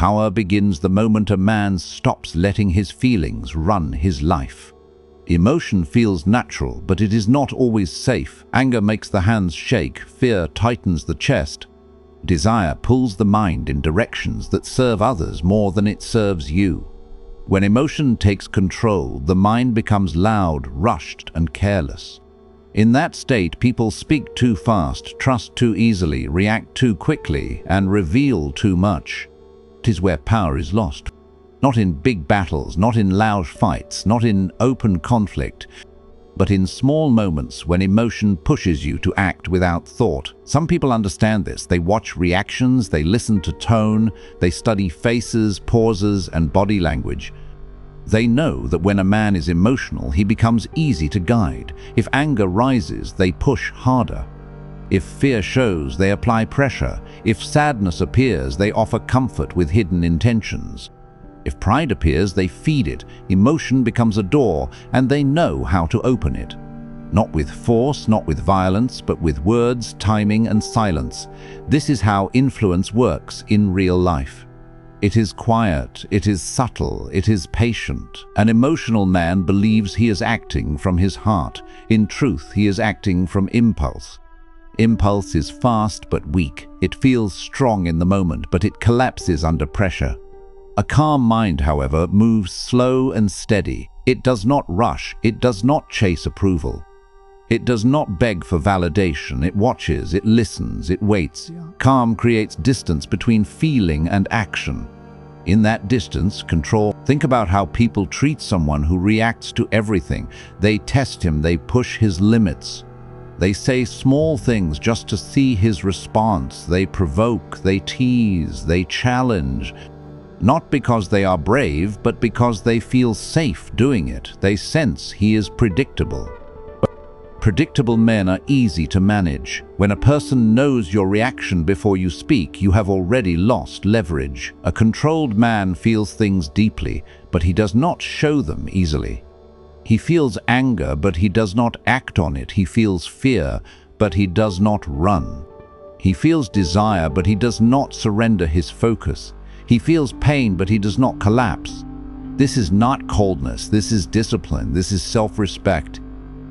Power begins the moment a man stops letting his feelings run his life. Emotion feels natural, but it is not always safe. Anger makes the hands shake, fear tightens the chest. Desire pulls the mind in directions that serve others more than it serves you. When emotion takes control, the mind becomes loud, rushed, and careless. In that state, people speak too fast, trust too easily, react too quickly, and reveal too much. It is where power is lost. Not in big battles, not in loud fights, not in open conflict, but in small moments when emotion pushes you to act without thought. Some people understand this. They watch reactions, they listen to tone, they study faces, pauses, and body language. They know that when a man is emotional, he becomes easy to guide. If anger rises, they push harder. If fear shows, they apply pressure. If sadness appears, they offer comfort with hidden intentions. If pride appears, they feed it. Emotion becomes a door, and they know how to open it. Not with force, not with violence, but with words, timing, and silence. This is how influence works in real life. It is quiet, it is subtle, it is patient. An emotional man believes he is acting from his heart. In truth, he is acting from impulse. Impulse is fast but weak. It feels strong in the moment, but it collapses under pressure. A calm mind, however, moves slow and steady. It does not rush. It does not chase approval. It does not beg for validation. It watches, it listens, it waits. Calm creates distance between feeling and action. In that distance, control. Think about how people treat someone who reacts to everything. They test him, they push his limits. They say small things just to see his response. They provoke, they tease, they challenge. Not because they are brave, but because they feel safe doing it. They sense he is predictable. Predictable men are easy to manage. When a person knows your reaction before you speak, you have already lost leverage. A controlled man feels things deeply, but he does not show them easily. He feels anger, but he does not act on it. He feels fear, but he does not run. He feels desire, but he does not surrender his focus. He feels pain, but he does not collapse. This is not coldness. This is discipline. This is self-respect.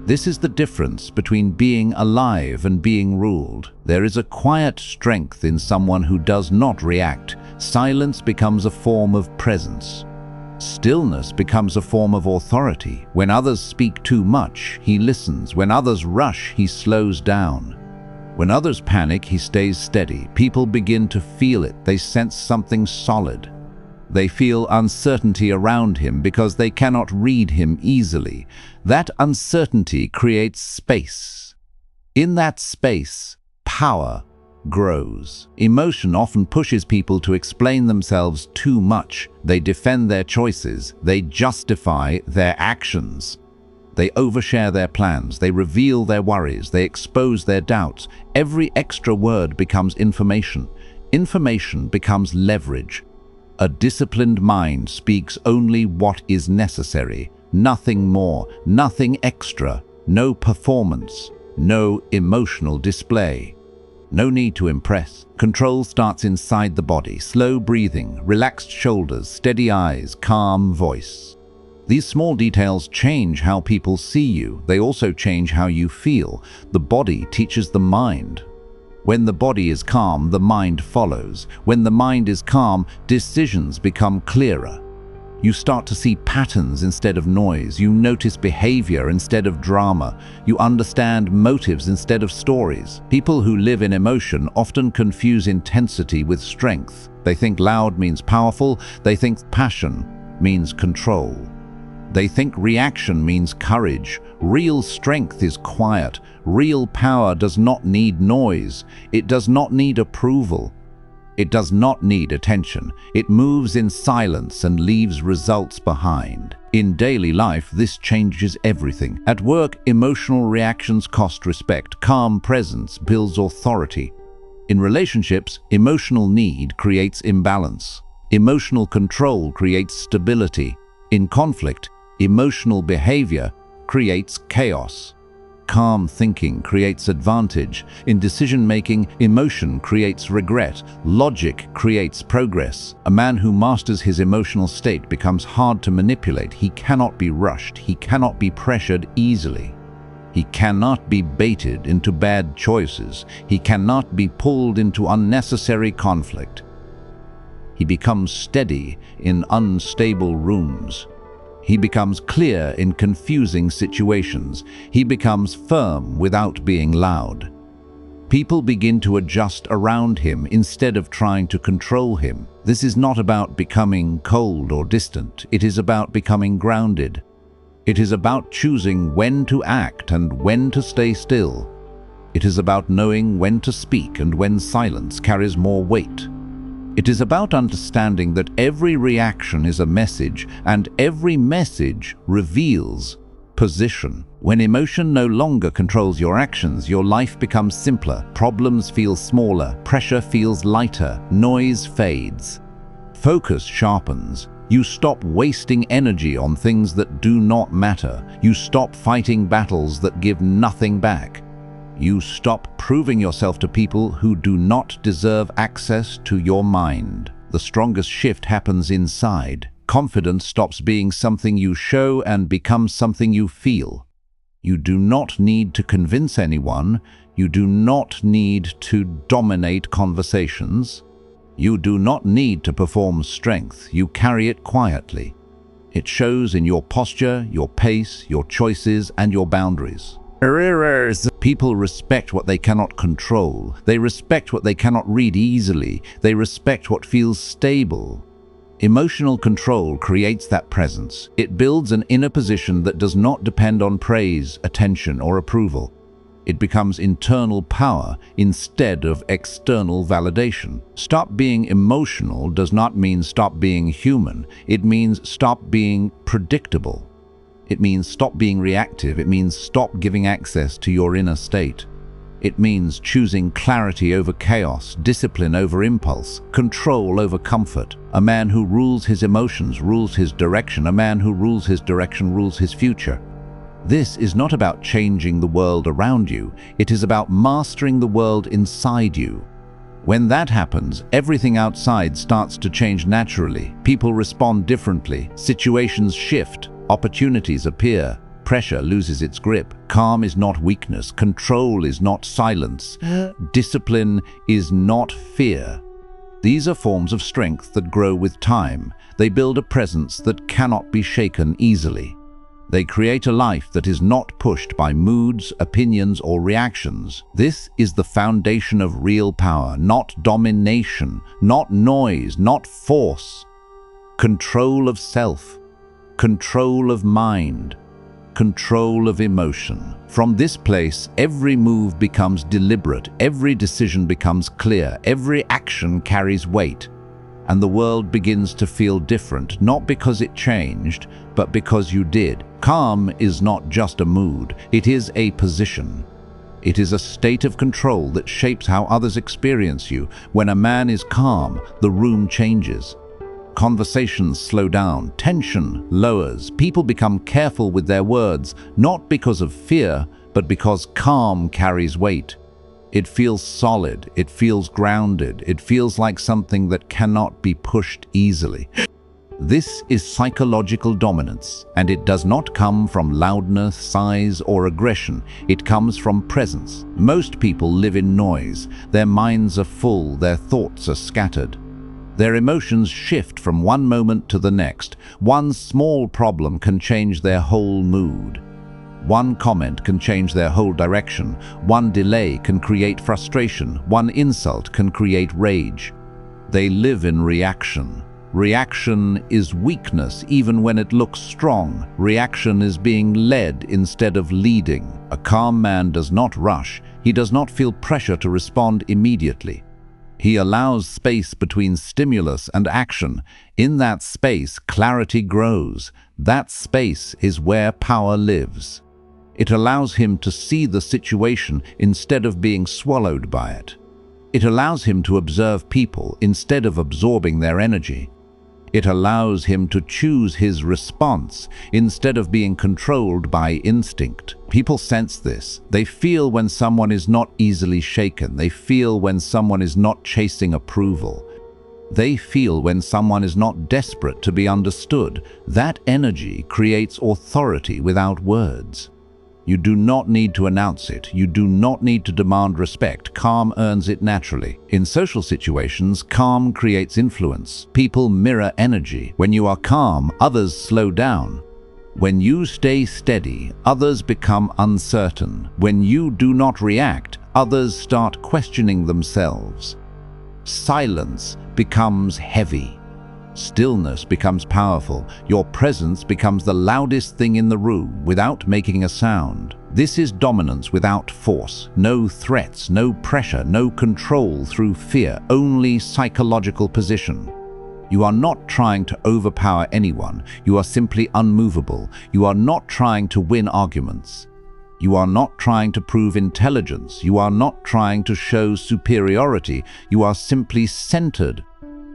This is the difference between being alive and being ruled. There is a quiet strength in someone who does not react. Silence becomes a form of presence. Stillness becomes a form of authority. When others speak too much, he listens. When others rush, he slows down. When others panic, he stays steady. People begin to feel it. They sense something solid. They feel uncertainty around him because they cannot read him easily. That uncertainty creates space. In that space, power grows. Emotion often pushes people to explain themselves too much. They defend their choices. They justify their actions. They overshare their plans. They reveal their worries. They expose their doubts. Every extra word becomes information. Information becomes leverage. A disciplined mind speaks only what is necessary, nothing more, nothing extra, no performance, no emotional display. No need to impress. Control starts inside the body, slow breathing, relaxed shoulders, steady eyes, calm voice. These small details change how people see you. They also change how you feel. The body teaches the mind. When the body is calm, the mind follows. When the mind is calm, decisions become clearer. You start to see patterns instead of noise. You notice behavior instead of drama. You understand motives instead of stories. People who live in emotion often confuse intensity with strength. They think loud means powerful. They think passion means control. They think reaction means courage. Real strength is quiet. Real power does not need noise. It does not need approval. It does not need attention. It moves in silence and leaves results behind. In daily life, this changes everything. At work, emotional reactions cost respect. Calm presence builds authority. In relationships, emotional need creates imbalance. Emotional control creates stability. In conflict, emotional behavior creates chaos. Calm thinking creates advantage. In decision-making, emotion creates regret. Logic creates progress. A man who masters his emotional state becomes hard to manipulate. He cannot be rushed. He cannot be pressured easily. He cannot be baited into bad choices. He cannot be pulled into unnecessary conflict. He becomes steady in unstable rooms. He becomes clear in confusing situations. He becomes firm without being loud. People begin to adjust around him instead of trying to control him. This is not about becoming cold or distant. It is about becoming grounded. It is about choosing when to act and when to stay still. It is about knowing when to speak and when silence carries more weight. It is about understanding that every reaction is a message, and every message reveals position. When emotion no longer controls your actions, your life becomes simpler, problems feel smaller, pressure feels lighter, noise fades. Focus sharpens. You stop wasting energy on things that do not matter. You stop fighting battles that give nothing back. You stop proving yourself to people who do not deserve access to your mind. The strongest shift happens inside. Confidence stops being something you show and becomes something you feel. You do not need to convince anyone. You do not need to dominate conversations. You do not need to perform strength. You carry it quietly. It shows in your posture, your pace, your choices, and your boundaries. People respect what they cannot control. They respect what they cannot read easily. They respect what feels stable. Emotional control creates that presence. It builds an inner position that does not depend on praise, attention, or approval. It becomes internal power instead of external validation. Stop being emotional does not mean stop being human. It means stop being predictable. It means stop being reactive. It means stop giving access to your inner state. It means choosing clarity over chaos, discipline over impulse, control over comfort. A man who rules his emotions rules his direction. A man who rules his direction rules his future. This is not about changing the world around you. It is about mastering the world inside you. When that happens, everything outside starts to change naturally. People respond differently. Situations shift. Opportunities appear. Pressure loses its grip. Calm is not weakness. Control is not silence. Discipline is not fear. These are forms of strength that grow with time. They build a presence that cannot be shaken easily. They create a life that is not pushed by moods, opinions, or reactions. This is the foundation of real power, not domination, not noise, not force. Control of self. Control of mind, control of emotion. From this place, every move becomes deliberate, every decision becomes clear, every action carries weight, and the world begins to feel different, not because it changed, but because you did. Calm is not just a mood, it is a position. It is a state of control that shapes how others experience you. When a man is calm, the room changes. Conversations slow down, tension lowers, people become careful with their words, not because of fear, but because calm carries weight. It feels solid, it feels grounded, it feels like something that cannot be pushed easily. This is psychological dominance, and it does not come from loudness, size, or aggression. It comes from presence. Most people live in noise. Their minds are full, their thoughts are scattered. Their emotions shift from one moment to the next. One small problem can change their whole mood. One comment can change their whole direction. One delay can create frustration. One insult can create rage. They live in reaction. Reaction is weakness even when it looks strong. Reaction is being led instead of leading. A calm man does not rush. He does not feel pressure to respond immediately. He allows space between stimulus and action. In that space, clarity grows. That space is where power lives. It allows him to see the situation instead of being swallowed by it. It allows him to observe people instead of absorbing their energy. It allows him to choose his response instead of being controlled by instinct. People sense this. They feel when someone is not easily shaken. They feel when someone is not chasing approval. They feel when someone is not desperate to be understood. That energy creates authority without words. You do not need to announce it. You do not need to demand respect. Calm earns it naturally. In social situations, calm creates influence. People mirror energy. When you are calm, others slow down. When you stay steady, others become uncertain. When you do not react, others start questioning themselves. Silence becomes heavy. Stillness becomes powerful. Your presence becomes the loudest thing in the room without making a sound. This is dominance without force. No threats, no pressure, no control through fear, only psychological position. You are not trying to overpower anyone. You are simply unmovable. You are not trying to win arguments. You are not trying to prove intelligence. You are not trying to show superiority. You are simply centered.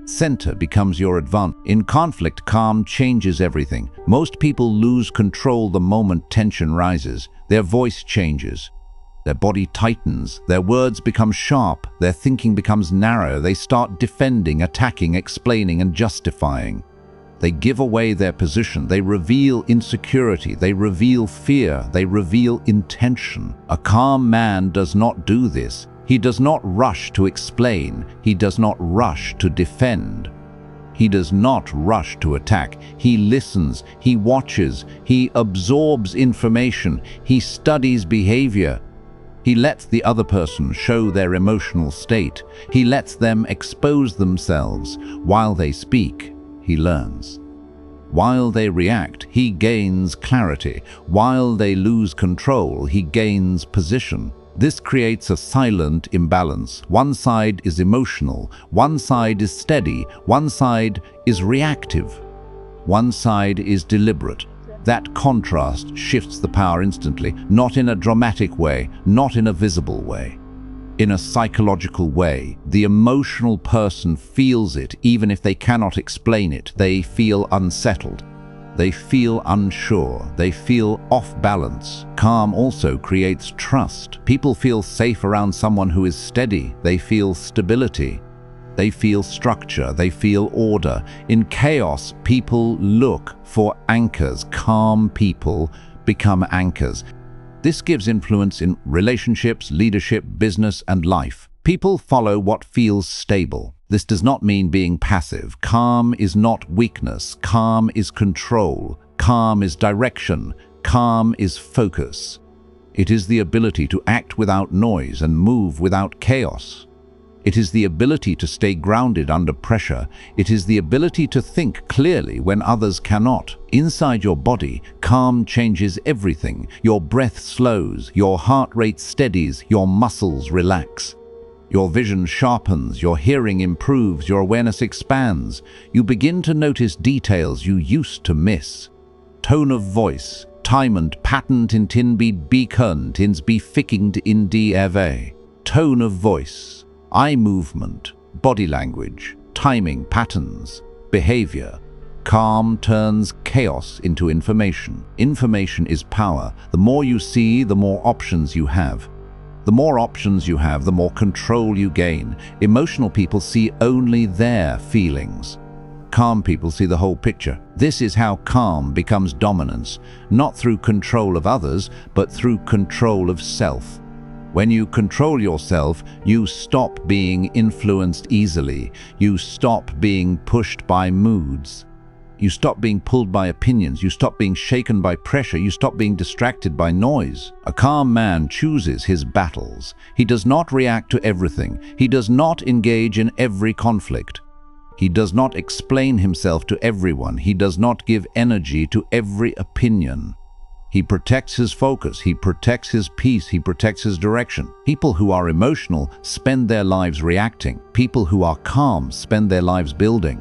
Center becomes your advantage. In conflict, calm changes everything. Most people lose control the moment tension rises. Their voice changes. Their body tightens. Their words become sharp. Their thinking becomes narrow. They start defending, attacking, explaining, and justifying. They give away their position. They reveal insecurity. They reveal fear. They reveal intention. A calm man does not do this. He does not rush to explain. He does not rush to defend. He does not rush to attack. He listens. He watches. He absorbs information. He studies behavior. He lets the other person show their emotional state. He lets them expose themselves. While they speak, he learns. While they react, he gains clarity. While they lose control, he gains position. This creates a silent imbalance. One side is emotional, one side is steady, one side is reactive, one side is deliberate. That contrast shifts the power instantly, not in a dramatic way, not in a visible way. In a psychological way, the emotional person feels it even if they cannot explain it. They feel unsettled. They feel unsure. They feel off balance. Calm also creates trust. People feel safe around someone who is steady. They feel stability. They feel structure. They feel order. In chaos, people look for anchors. Calm people become anchors. This gives influence in relationships, leadership, business, and life. People follow what feels stable. This does not mean being passive. Calm is not weakness. Calm is control. Calm is direction. Calm is focus. It is the ability to act without noise and move without chaos. It is the ability to stay grounded under pressure. It is the ability to think clearly when others cannot. Inside your body, calm changes everything. Your breath slows, your heart rate steadies, your muscles relax. Your vision sharpens, your hearing improves, your awareness expands. You begin to notice details you used to miss. Tone of voice, timend, patent in tinbid bikund, ins befickingd in eve. Tone of voice, eye movement, body language, timing, patterns, behavior. Calm turns chaos into information. Information is power. The more you see, the more options you have. The more options you have, the more control you gain. Emotional people see only their feelings. Calm people see the whole picture. This is how calm becomes dominance, not through control of others, but through control of self. When you control yourself, you stop being influenced easily. You stop being pushed by moods. You stop being pulled by opinions. You stop being shaken by pressure. You stop being distracted by noise. A calm man chooses his battles. He does not react to everything. He does not engage in every conflict. He does not explain himself to everyone. He does not give energy to every opinion. He protects his focus. He protects his peace. He protects his direction. People who are emotional spend their lives reacting. People who are calm spend their lives building.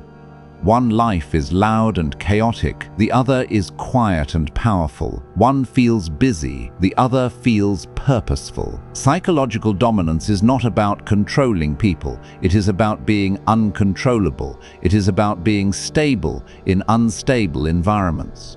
One life is loud and chaotic, the other is quiet and powerful. One feels busy, the other feels purposeful. Psychological dominance is not about controlling people. It is about being uncontrollable. It is about being stable in unstable environments.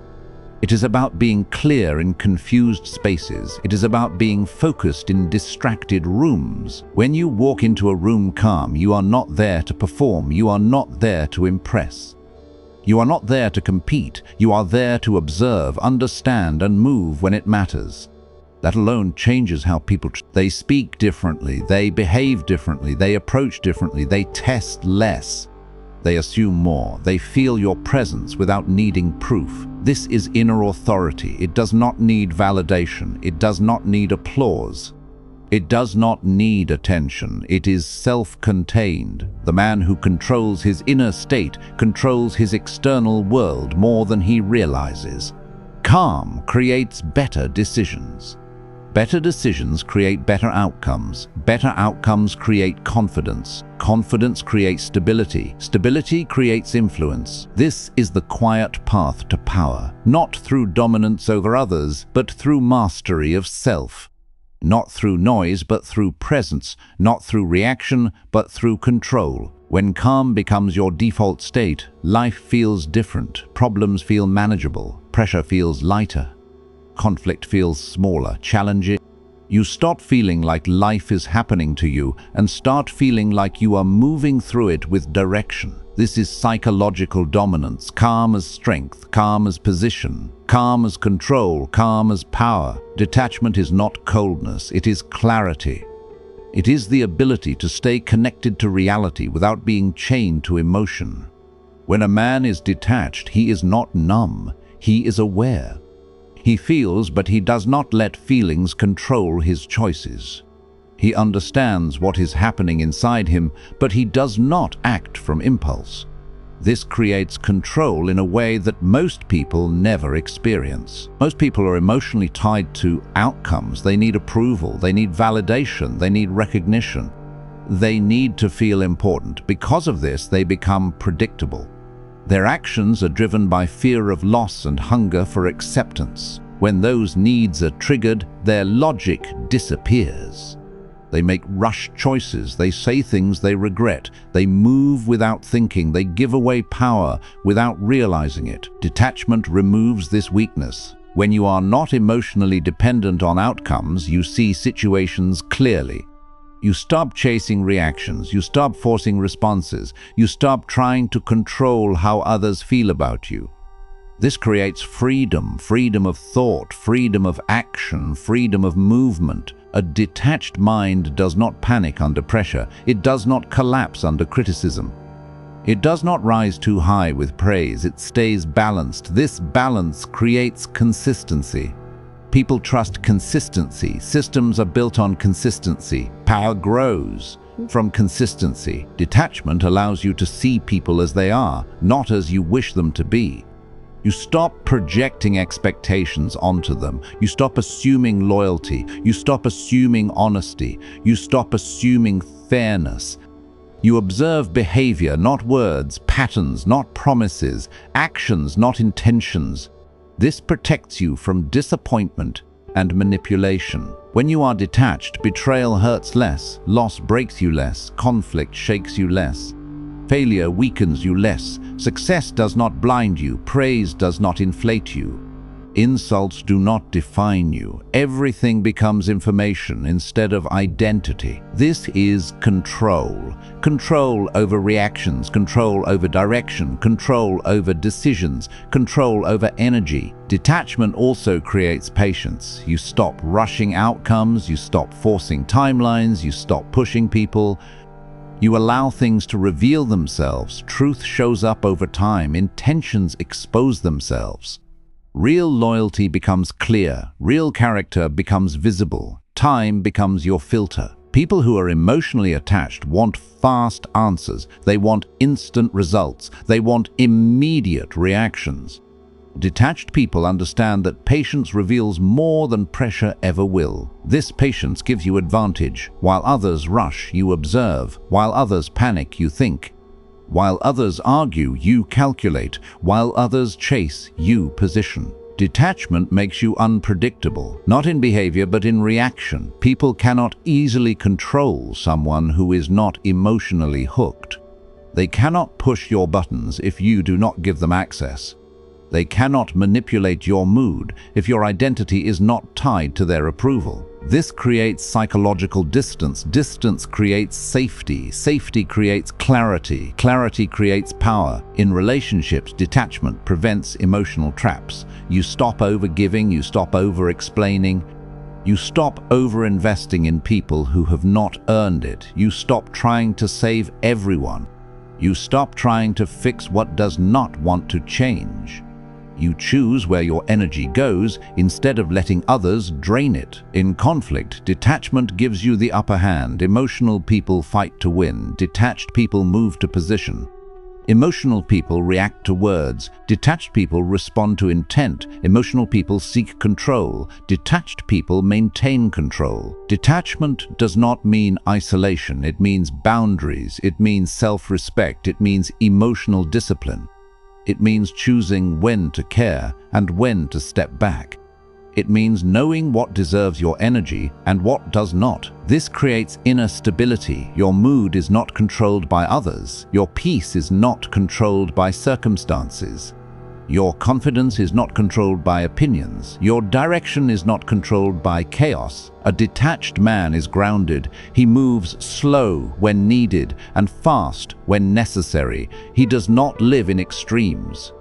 It is about being clear in confused spaces. It is about being focused in distracted rooms. When you walk into a room calm, you are not there to perform. You are not there to impress. You are not there to compete. You are there to observe, understand, and move when it matters. That alone changes how people they speak differently, they behave differently, they approach differently, they test less. They assume more. They feel your presence without needing proof. This is inner authority. It does not need validation. It does not need applause. It does not need attention. It is self-contained. The man who controls his inner state controls his external world more than he realizes. Calm creates better decisions. Better decisions create better outcomes. Better outcomes create confidence. Confidence creates stability. Stability creates influence. This is the quiet path to power, not through dominance over others, but through mastery of self. Not through noise, but through presence. Not through reaction, but through control. When calm becomes your default state, life feels different. Problems feel manageable. Pressure feels lighter. Conflict feels smaller, challenging. You stop feeling like life is happening to you and start feeling like you are moving through it with direction. This is psychological dominance, calm as strength, calm as position, calm as control, calm as power. Detachment is not coldness, it is clarity. It is the ability to stay connected to reality without being chained to emotion. When a man is detached, he is not numb, he is aware. He feels, but he does not let feelings control his choices. He understands what is happening inside him, but he does not act from impulse. This creates control in a way that most people never experience. Most people are emotionally tied to outcomes. They need approval, they need validation, they need recognition. They need to feel important. Because of this, they become predictable. Their actions are driven by fear of loss and hunger for acceptance. When those needs are triggered, their logic disappears. They make rush choices, they say things they regret, they move without thinking, they give away power without realizing it. Detachment removes this weakness. When you are not emotionally dependent on outcomes, you see situations clearly. You stop chasing reactions, you stop forcing responses, you stop trying to control how others feel about you. This creates freedom, freedom of thought, freedom of action, freedom of movement. A detached mind does not panic under pressure. It does not collapse under criticism. It does not rise too high with praise. It stays balanced. This balance creates consistency. People trust consistency. Systems are built on consistency. Power grows from consistency. Detachment allows you to see people as they are, not as you wish them to be. You stop projecting expectations onto them. You stop assuming loyalty. You stop assuming honesty. You stop assuming fairness. You observe behavior, not words, patterns, not promises, actions, not intentions. This protects you from disappointment and manipulation. When you are detached, betrayal hurts less, loss breaks you less, conflict shakes you less, failure weakens you less, success does not blind you, praise does not inflate you. Insults do not define you. Everything becomes information instead of identity. This is control. Control over reactions, control over direction, control over decisions, control over energy. Detachment also creates patience. You stop rushing outcomes, you stop forcing timelines, you stop pushing people. You allow things to reveal themselves. Truth shows up over time. Intentions expose themselves. Real loyalty becomes clear. Real character becomes visible. Time becomes your filter. People who are emotionally attached want fast answers. They want instant results. They want immediate reactions. Detached people understand that patience reveals more than pressure ever will. This patience gives you advantage. While others rush, you observe. While others panic, you think. While others argue, you calculate. While others chase, you position. Detachment makes you unpredictable, not in behavior but in reaction. People cannot easily control someone who is not emotionally hooked. They cannot push your buttons if you do not give them access. They cannot manipulate your mood if your identity is not tied to their approval. This creates psychological distance. Distance creates safety. Safety creates clarity. Clarity creates power. In relationships, detachment prevents emotional traps. You stop over-giving, you stop over-explaining, you stop over-investing in people who have not earned it. You stop trying to save everyone. You stop trying to fix what does not want to change. You choose where your energy goes instead of letting others drain it. In conflict, detachment gives you the upper hand. Emotional people fight to win. Detached people move to position. Emotional people react to words. Detached people respond to intent. Emotional people seek control. Detached people maintain control. Detachment does not mean isolation. It means boundaries. It means self-respect. It means emotional discipline. It means choosing when to care and when to step back. It means knowing what deserves your energy and what does not. This creates inner stability. Your mood is not controlled by others. Your peace is not controlled by circumstances. Your confidence is not controlled by opinions. Your direction is not controlled by chaos. A detached man is grounded. He moves slow when needed and fast when necessary. He does not live in extremes.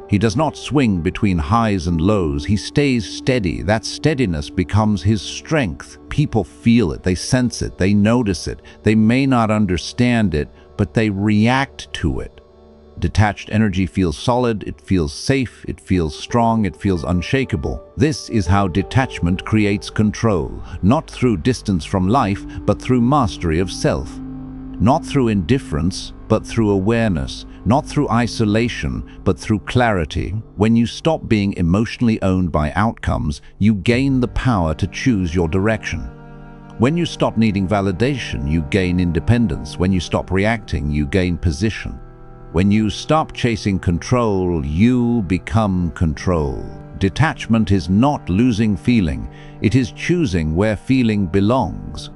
He does not swing between highs and lows. He stays steady. That steadiness becomes his strength. People feel it. They sense it. They notice it. They may not understand it, but they react to it. Detached energy feels solid, it feels safe, it feels strong, it feels unshakable. This is how detachment creates control, not through distance from life, but through mastery of self. Not through indifference, but through awareness. Not through isolation, but through clarity. When you stop being emotionally owned by outcomes, you gain the power to choose your direction. When you stop needing validation, you gain independence. When you stop reacting, you gain position. When you stop chasing control, you become control. Detachment is not losing feeling. It is choosing where feeling belongs.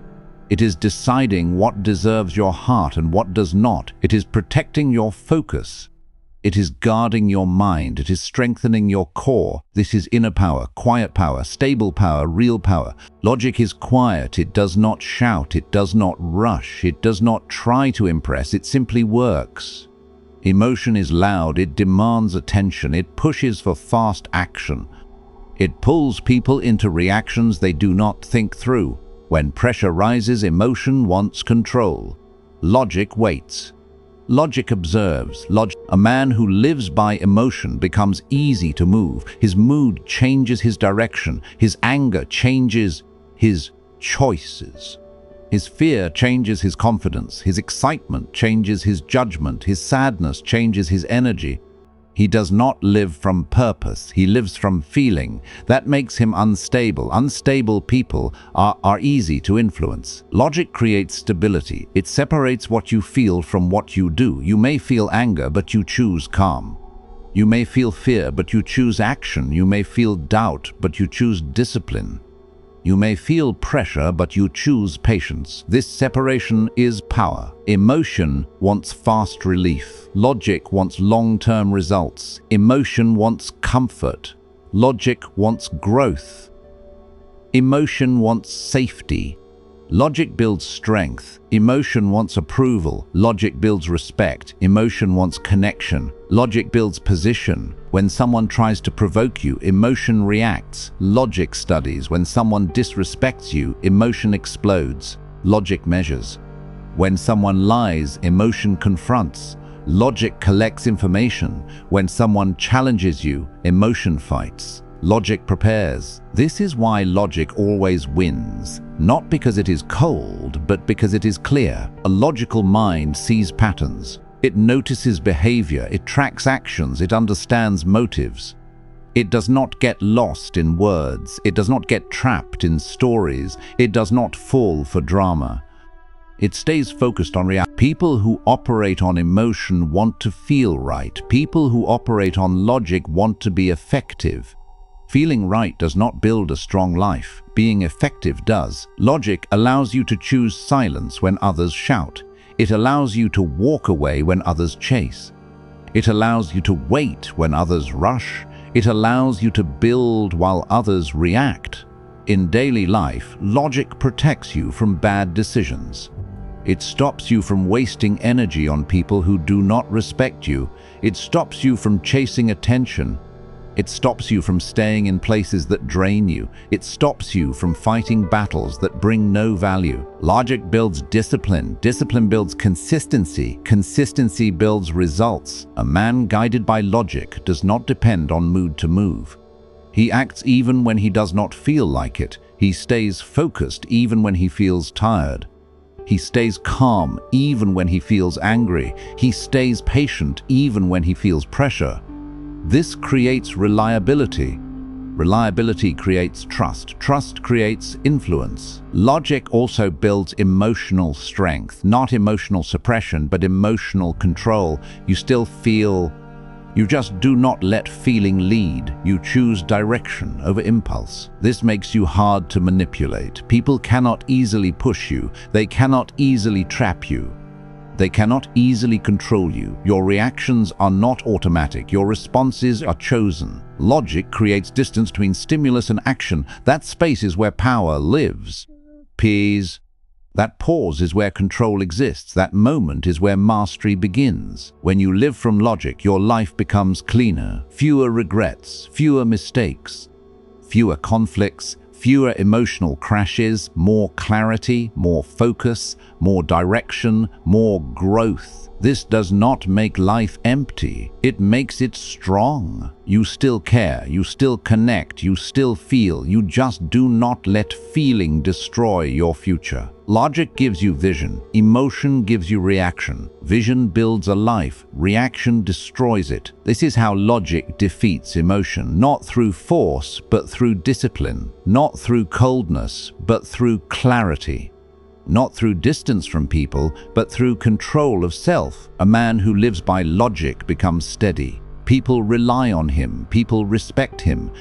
It is deciding what deserves your heart and what does not. It is protecting your focus. It is guarding your mind. It is strengthening your core. This is inner power, quiet power, stable power, real power. Logic is quiet. It does not shout. It does not rush. It does not try to impress. It simply works. Emotion is loud, it demands attention, it pushes for fast action. It pulls people into reactions they do not think through. When pressure rises, emotion wants control. Logic waits. Logic observes. A man who lives by emotion becomes easy to move. His mood changes his direction. His anger changes his choices. His fear changes his confidence, his excitement changes his judgment, his sadness changes his energy. He does not live from purpose, he lives from feeling. That makes him unstable. Unstable people are easy to influence. Logic creates stability. It separates what you feel from what you do. You may feel anger, but you choose calm. You may feel fear, but you choose action. You may feel doubt, but you choose discipline. You may feel pressure, but you choose patience. This separation is power. Emotion wants fast relief. Logic wants long-term results. Emotion wants comfort. Logic wants growth. Emotion wants safety. Logic builds strength. Emotion wants approval. Logic builds respect. Emotion wants connection. Logic builds position. When someone tries to provoke you, emotion reacts. Logic studies. When someone disrespects you, emotion explodes. Logic measures. When someone lies, emotion confronts. Logic collects information. When someone challenges you, emotion fights. Logic prepares. This is why logic always wins. Not because it is cold, but because it is clear. A logical mind sees patterns. It notices behavior. It tracks actions. It understands motives. It does not get lost in words. It does not get trapped in stories. It does not fall for drama. It stays focused on reality. People who operate on emotion want to feel right. People who operate on logic want to be effective. Feeling right does not build a strong life. Being effective does. Logic allows you to choose silence when others shout. It allows you to walk away when others chase. It allows you to wait when others rush. It allows you to build while others react. In daily life, logic protects you from bad decisions. It stops you from wasting energy on people who do not respect you. It stops you from chasing attention. It stops you from staying in places that drain you. It stops you from fighting battles that bring no value. Logic builds discipline. Discipline builds consistency. Consistency builds results. A man guided by logic does not depend on mood to move. He acts even when he does not feel like it. He stays focused even when he feels tired. He stays calm even when he feels angry. He stays patient even when he feels pressure. This creates reliability. Reliability creates trust. Trust creates influence. Logic also builds emotional strength, not emotional suppression, but emotional control. You still feel. You just do not let feeling lead. You choose direction over impulse. This makes you hard to manipulate. People cannot easily push you. They cannot easily trap you. They cannot easily control you. Your reactions are not automatic. Your responses are chosen. Logic creates distance between stimulus and action. That space is where power lives. Peace. That pause is where control exists. That moment is where mastery begins. When you live from logic, your life becomes cleaner, fewer regrets, fewer mistakes, fewer conflicts, fewer emotional crashes, more clarity, more focus, more direction, more growth. This does not make life empty. It makes it strong. You still care, you still connect, you still feel. You just do not let feeling destroy your future. Logic gives you vision. Emotion gives you reaction. Vision builds a life. Reaction destroys it. This is how logic defeats emotion. Not through force, but through discipline. Not through coldness, but through clarity. Not through distance from people, but through control of self. A man who lives by logic becomes steady. People rely on him. People respect him.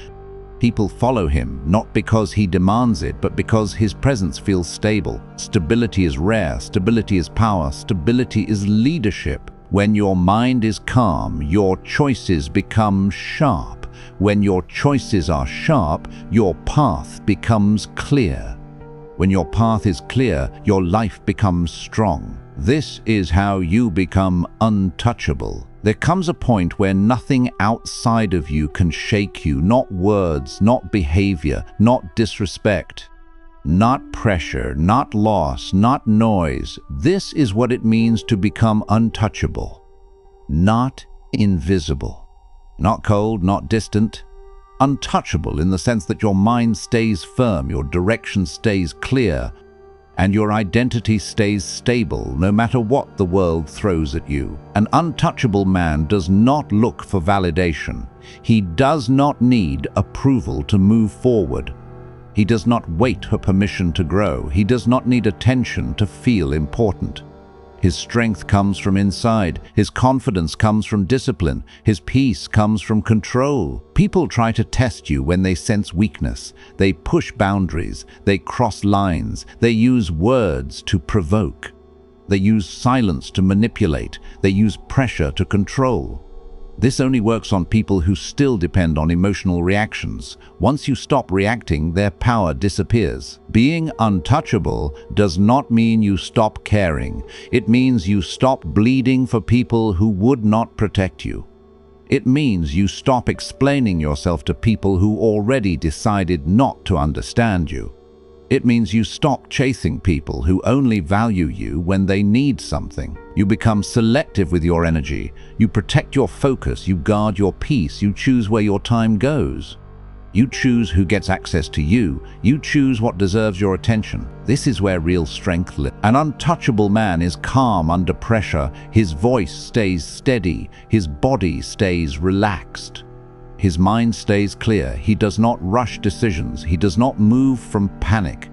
People follow him, not because he demands it, but because his presence feels stable. Stability is rare. Stability is power. Stability is leadership. When your mind is calm, your choices become sharp. When your choices are sharp, your path becomes clear. When your path is clear, your life becomes strong. This is how you become untouchable. There comes a point where nothing outside of you can shake you, not words, not behavior, not disrespect, not pressure, not loss, not noise. This is what it means to become untouchable, not invisible, not cold, not distant. Untouchable in the sense that your mind stays firm, your direction stays clear, and your identity stays stable no matter what the world throws at you. An untouchable man does not look for validation. He does not need approval to move forward. He does not wait for permission to grow. He does not need attention to feel important. His strength comes from inside. His confidence comes from discipline. His peace comes from control. People try to test you when they sense weakness. They push boundaries. They cross lines. They use words to provoke. They use silence to manipulate. They use pressure to control. This only works on people who still depend on emotional reactions. Once you stop reacting, their power disappears. Being untouchable does not mean you stop caring. It means you stop bleeding for people who would not protect you. It means you stop explaining yourself to people who already decided not to understand you. It means you stop chasing people who only value you when they need something. You become selective with your energy. You protect your focus. You guard your peace. You choose where your time goes. You choose who gets access to you. You choose what deserves your attention. This is where real strength lives. An untouchable man is calm under pressure. His voice stays steady. His body stays relaxed. His mind stays clear. He does not rush decisions. He does not move from panic.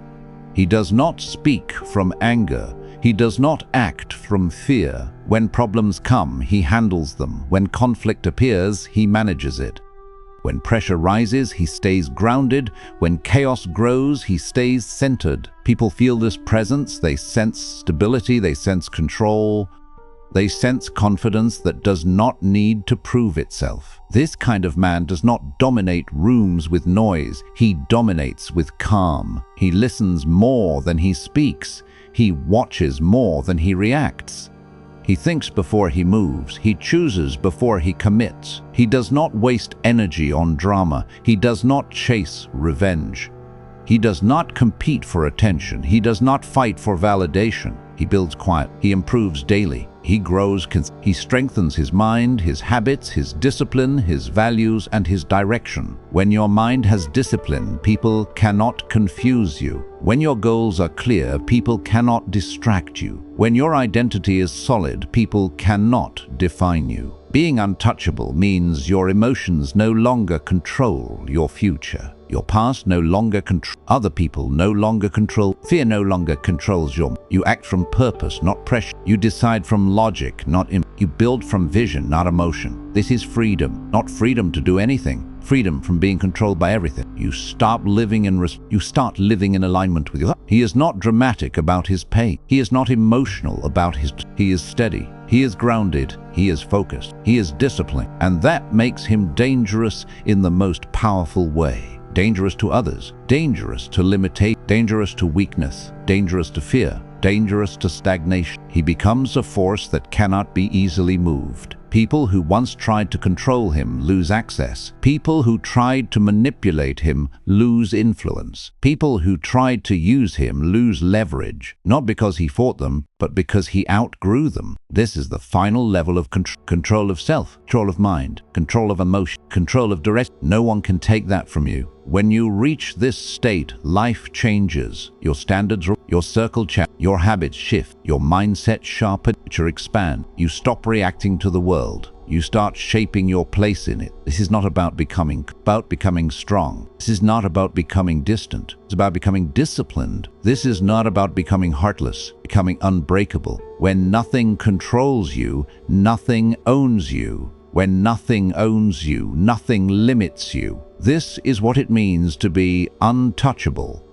He does not speak from anger. He does not act from fear. When problems come, he handles them. When conflict appears, he manages it. When pressure rises, he stays grounded. When chaos grows, he stays centered. People feel this presence. They sense stability. They sense control. They sense confidence that does not need to prove itself. This kind of man does not dominate rooms with noise. He dominates with calm. He listens more than he speaks. He watches more than he reacts. He thinks before he moves. He chooses before he commits. He does not waste energy on drama. He does not chase revenge. He does not compete for attention. He does not fight for validation. He builds quiet. He improves daily. He grows. He strengthens his mind, his habits, his discipline, his values, and his direction. When your mind has discipline, people cannot confuse you. When your goals are clear, people cannot distract you. When your identity is solid, people cannot define you. Being untouchable means your emotions no longer control your future. Your past no longer controls. Other people no longer control. Fear no longer controls you. You act from purpose, not pressure. You decide from logic, not you build from vision, not emotion. This is freedom, not freedom to do anything. Freedom from being controlled by everything. You start living in alignment with your. He is not dramatic about his pain. He is not emotional about his. He is steady. He is grounded. He is focused. He is disciplined. And that makes him dangerous in the most powerful way. Dangerous to others, dangerous to limitation, dangerous to weakness, dangerous to fear, dangerous to stagnation. He becomes a force that cannot be easily moved. People who once tried to control him lose access. People who tried to manipulate him lose influence. People who tried to use him lose leverage, not because he fought them, but because he outgrew them. This is the final level of control of self, control of mind, control of emotion, control of direction. No one can take that from you. When you reach this state, life changes. Your standards, your circle change, your habits shift, your mindset sharpens, your expand. You stop reacting to the world. You start shaping your place in it. This is not about becoming strong. This is not about becoming distant. It's about becoming disciplined. This is not about becoming heartless, becoming unbreakable. When nothing controls you, nothing owns you. When nothing owns you, nothing limits you. This is what it means to be untouchable.